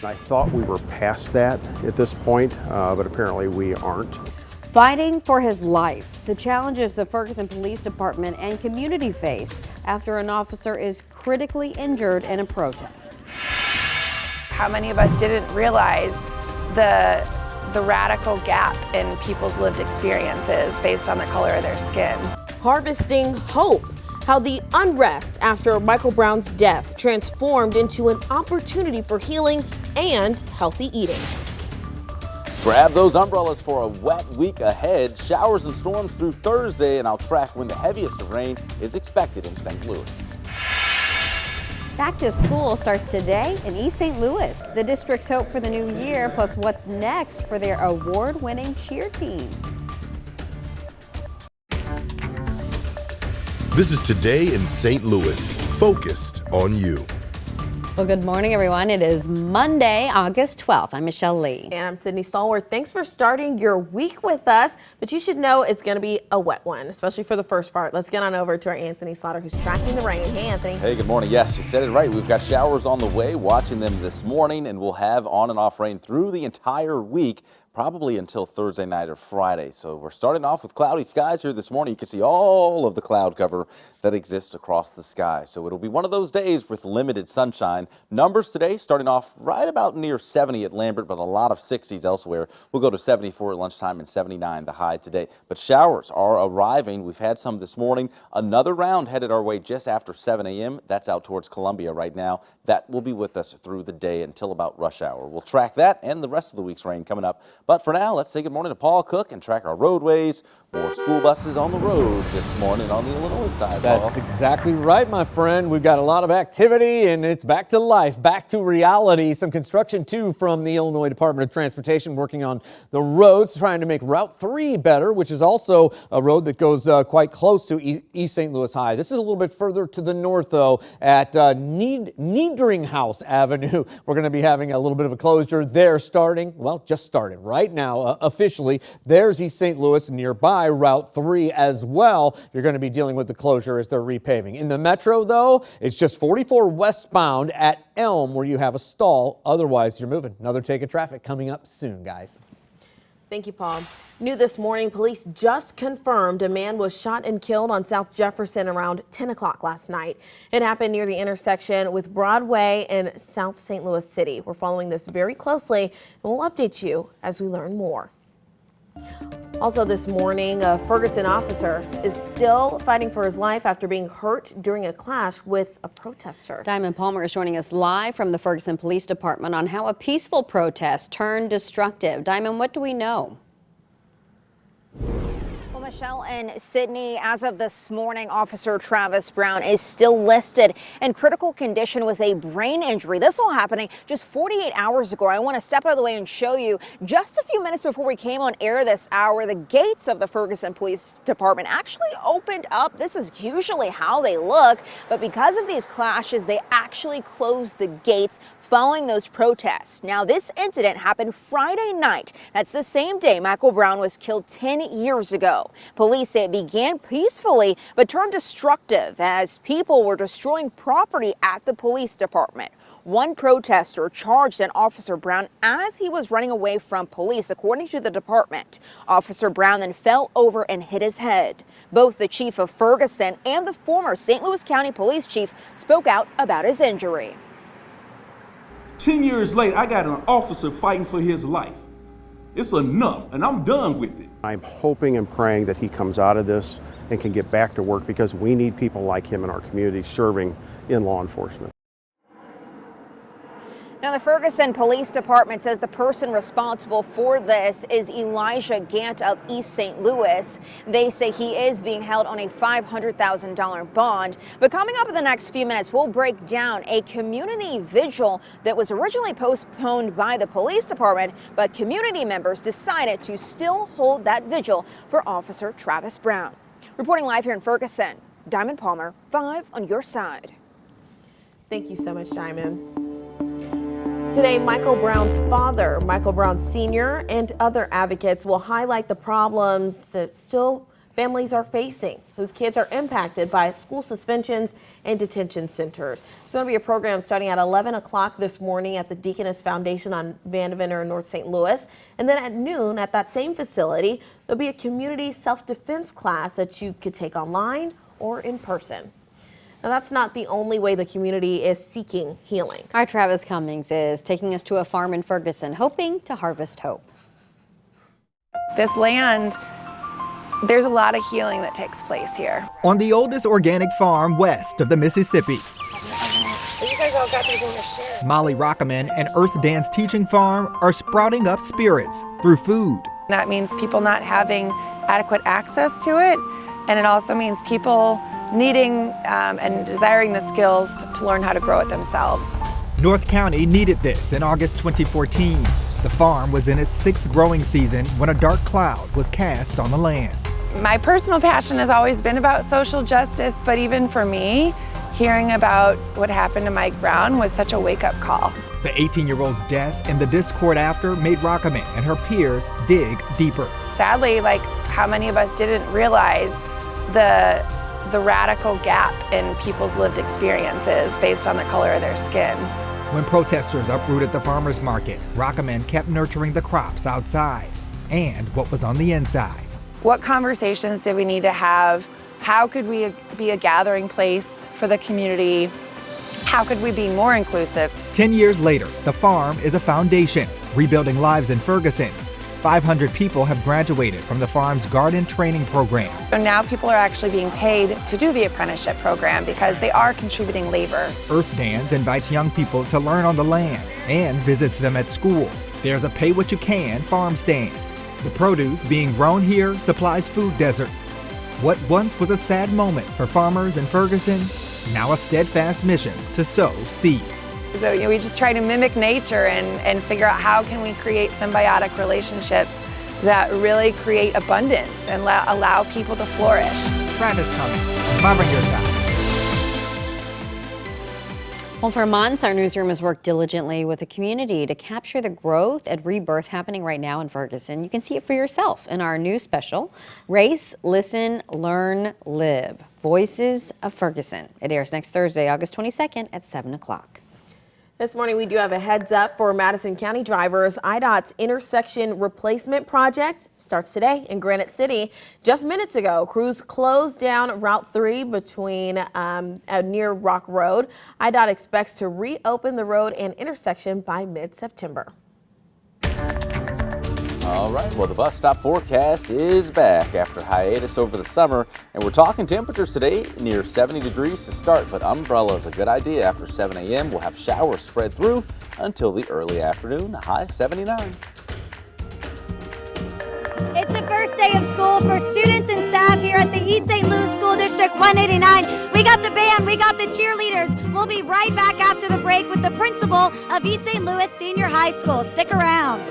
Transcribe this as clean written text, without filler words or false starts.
I thought we were past that at this point, but apparently we aren't. Fighting for his life. The challenges the Ferguson Police Department and community face after an officer is critically injured in a protest. How many of us didn't realize the radical gap in people's lived experiences based on the color of their skin? Harvesting hope. How the unrest after Michael Brown's death transformed into an opportunity for healing and healthy eating. Grab those umbrellas for a wet week ahead. Showers and storms through Thursday, and I'll track when the heaviest of rain is expected in St. Louis. Back to school starts today in East St. Louis. The district's hope for the new year, plus what's next for their award-winning cheer team. This is Today in St. Louis, focused on you. Well, good morning, everyone. It is Monday, August 12th. I'm Michelle Lee. And I'm Sydney Stallworth. Thanks for starting your week with us. But you should know it's going to be a wet one, especially for the first part. Let's get on over to our Anthony Slaughter, who's tracking the rain. Hey, Anthony. Hey, good morning. Yes, you said it right. We've got showers on the way, watching them this morning, and we'll have on and off rain through the entire week, probably until Thursday night or Friday. So we're starting off with cloudy skies here this morning. You can see all of the cloud cover that exists across the sky. So it'll be one of those days with limited sunshine. Numbers today starting off right about near 70 at Lambert, but a lot of 60s elsewhere. We'll go to 74 at lunchtime and 79 the high today. But showers are arriving. We've had some this morning. Another round headed our way just after 7 a.m. That's out towards Columbia right now. That will be with us through the day until about rush hour. We'll track that and the rest of the week's rain coming up. But for now, let's say good morning to Paul Cook and track our roadways. More school buses on the road this morning on the Illinois side, Paul. That's exactly right, my friend. We've got a lot of activity, and it's back to life, back to reality. Some construction, too, from the Illinois Department of Transportation working on the roads, trying to make Route 3 better, which is also a road that goes quite close to East St. Louis High. This is a little bit further to the north, though, at Niedringhouse Avenue. We're going to be having a little bit of a closure there starting, well, just started right now officially. There's East St. Louis, nearby Route 3 as well. You're going to be dealing with the closure as they're repaving. In the metro, though, it's just 44 westbound at Elm where you have a stall. Otherwise, you're moving. Another take of traffic coming up soon, guys. Thank you, Paul. New this morning, police just confirmed a man was shot and killed on South Jefferson around 10 o'clock last night. It happened near the intersection with Broadway and South St. Louis City. We're following this very closely, and we'll update you as we learn more. Also this morning, a Ferguson officer is still fighting for his life after being hurt during a clash with a protester. Diamond Palmer is joining us live from the Ferguson Police Department on how a peaceful protest turned destructive. Diamond, what do we know? Well, Michelle and Sydney, as of this morning, Officer Travis Brown is still listed in critical condition with a brain injury. This all happening just 48 hours ago. I want to step out of the way and show you just a few minutes before we came on air this hour, the gates of the Ferguson Police Department actually opened up. This is usually how they look, but because of these clashes, they actually closed the gates following those protests. Now, this incident happened Friday night. That's the same day Michael Brown was killed 10 years ago. Police say it began peacefully but turned destructive as people were destroying property at the police department. One protester charged an Officer Brown as he was running away from police, according to the department. Officer Brown then fell over and hit his head. Both the chief of Ferguson and the former St. Louis County Police chief spoke out about his injury. 10 years later, I got an officer fighting for his life. It's enough, and I'm done with it. I'm hoping and praying that he comes out of this and can get back to work because we need people like him in our community serving in law enforcement. Now, the Ferguson Police Department says the person responsible for this is Elijah Gant of East St. Louis. They say he is being held on a $500,000 bond. But coming up in the next few minutes, we'll break down a community vigil that was originally postponed by the police department, but community members decided to still hold that vigil for Officer Travis Brown. Reporting live here in Ferguson, Diamond Palmer, 5 on your side. Thank you so much, Diamond. Today, Michael Brown's father, Michael Brown Sr., and other advocates will highlight the problems still families are facing, whose kids are impacted by school suspensions and detention centers. There's going to be a program starting at 11 o'clock this morning at the Deaconess Foundation on Vandevener in North St. Louis. And then at noon at that same facility, there'll be a community self-defense class that you could take online or in person. Now, that's not the only way the community is seeking healing. Our Travis Cummings is taking us to a farm in Ferguson, hoping to harvest hope. This land, there's a lot of healing that takes place here. On the oldest organic farm west of the Mississippi, You guys all got these in your share. Molly Rockaman and Earth Dance Teaching Farm are sprouting up spirits through food. That means people not having adequate access to it, and it also means people needing and desiring the skills to learn how to grow it themselves. North County needed this in August 2014. The farm was in its 6th growing season when a dark cloud was cast on the land. My personal passion has always been about social justice, but even for me, hearing about what happened to Mike Brown was such a wake-up call. The 18-year-old's death and the discord after made Rockaman and her peers dig deeper. Sadly, like how many of us didn't realize the radical gap in people's lived experiences based on the color of their skin. When protesters uprooted the farmer's market, Rockaman kept nurturing the crops outside and what was on the inside. What conversations did we need to have? How could we be a gathering place for the community? How could we be more inclusive? 10 years later, the farm is a foundation, rebuilding lives in Ferguson. 500 people have graduated from the farm's garden training program. So now people are actually being paid to do the apprenticeship program because they are contributing labor. Earth Dance invites young people to learn on the land and visits them at school. There's a pay what you can farm stand. The produce being grown here supplies food deserts. What once was a sad moment for farmers in Ferguson, now a steadfast mission to sow seeds. So we just try to mimic nature and figure out how can we create symbiotic relationships that really create abundance and allow people to flourish. Travis Cummings, Covering Your Side. Well, for months, our newsroom has worked diligently with the community to capture the growth and rebirth happening right now in Ferguson. You can see it for yourself in our new special, Race, Listen, Learn, Live, Voices of Ferguson. It airs next Thursday, August 22nd at 7 o'clock. This morning, we do have a heads up for Madison County drivers. IDOT's intersection replacement project starts today in Granite City. Just minutes ago, crews closed down Route 3 between near Rock Road. IDOT expects to reopen the road and intersection by mid-September. All right, well, the bus stop forecast is back after hiatus over the summer, and we're talking temperatures today near 70 degrees to start, but umbrella is a good idea. After 7 a.m., we'll have showers spread through until the early afternoon, a high of 79. It's the first day of school for students and staff here at the East St. Louis School District 189. We got the band, we got the cheerleaders. We'll be right back after the break with the principal of East St. Louis Senior High School. Stick around.